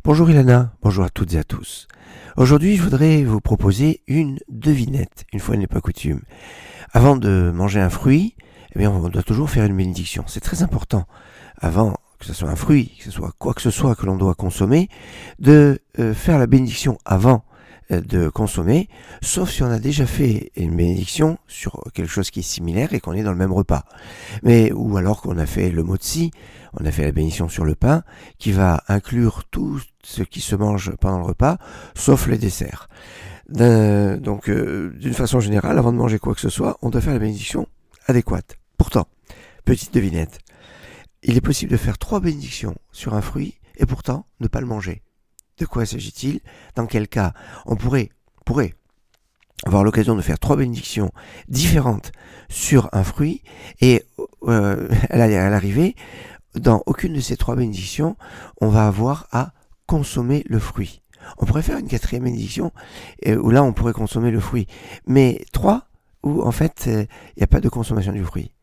Bonjour Ilana, bonjour à toutes et à tous. Aujourd'hui, je voudrais vous proposer une devinette, une fois n'est pas coutume. Avant de manger un fruit, on doit toujours faire une bénédiction. C'est très important, avant que ce soit un fruit, que ce soit quoi que ce soit que l'on doit consommer, de faire la bénédiction avant de consommer, sauf si on a déjà fait une bénédiction sur quelque chose qui est similaire et qu'on est dans le même repas. Ou alors qu'on a fait le motzi, on a fait la bénédiction sur le pain, qui va inclure tout ce qui se mange pendant le repas, sauf les desserts. D'une façon générale, avant de manger quoi que ce soit, on doit faire la bénédiction adéquate. Pourtant, petite devinette, il est possible de faire 3 bénédictions sur un fruit et pourtant ne pas le manger. De quoi s'agit-il? Dans quel cas on pourrait avoir l'occasion de faire 3 bénédictions différentes sur un fruit et à l'arrivée, dans aucune de ces 3 bénédictions, on va avoir à consommer le fruit. On pourrait faire une 4e bénédiction où là on pourrait consommer le fruit. Mais 3 où en fait il n'y a pas de consommation du fruit.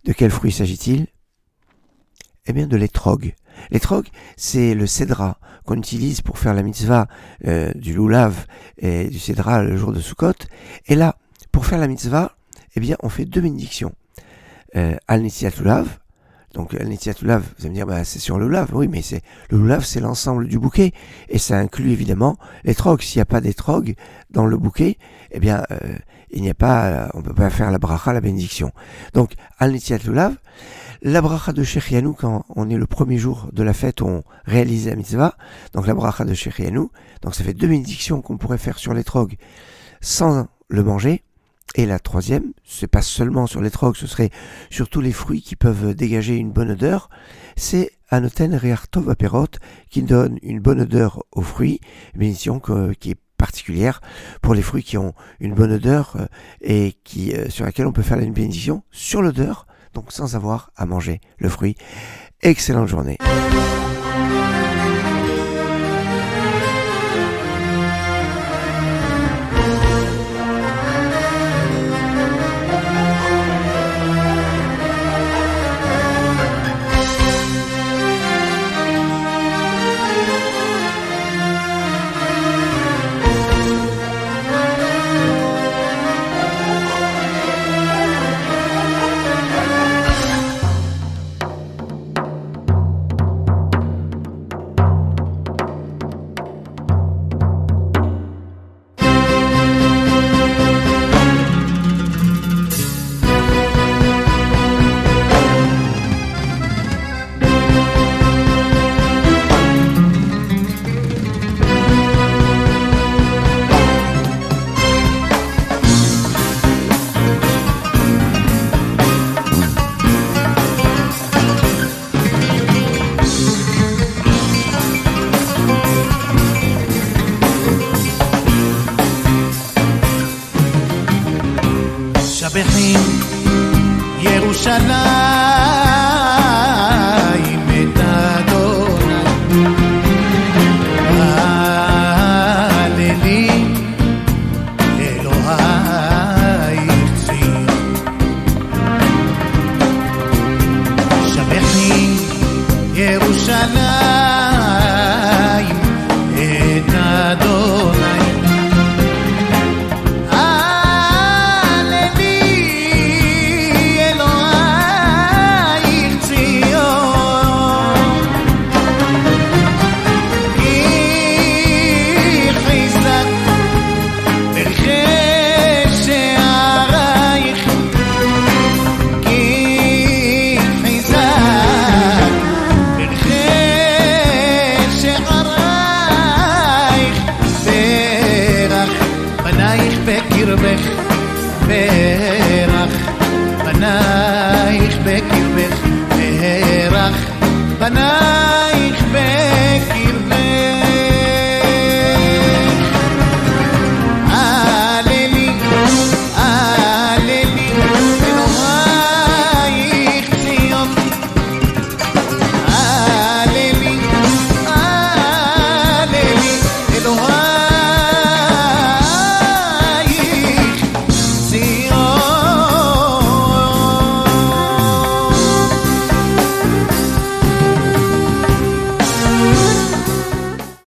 De quel fruit s'agit-il? Eh bien de l'étrog. L'étrog, c'est le cédra qu'on utilise pour faire la mitzvah du loulav et du cédra le jour de Sukkot. Et là, pour faire la mitzvah, on fait 2 bénédictions. Al-Netiat Lulav. Donc Al-Netiat Lulav, vous allez me dire, c'est sur le loulav. Oui, mais le loulav, c'est l'ensemble du bouquet. Et ça inclut évidemment l'étrog. S'il n'y a pas d'étrog dans le bouquet, il n'y a pas, on ne peut pas faire la bracha, la bénédiction. Donc Al-Netiat Lulav. La bracha de Shechianu, quand on est le premier jour de la fête où on réalise la mitzvah, donc la bracha de Shechianu, donc ça fait 2 bénédictions qu'on pourrait faire sur l'étrog sans le manger. Et la 3e, c'est pas seulement sur l'étrog, ce serait sur tous les fruits qui peuvent dégager une bonne odeur, c'est Anoten Reach Tov Aperot, qui donne une bonne odeur aux fruits, une bénédiction qui est particulière pour les fruits qui ont une bonne odeur et sur laquelle on peut faire une bénédiction sur l'odeur, donc sans avoir à manger le fruit. Excellente journée. שבחים ירושלים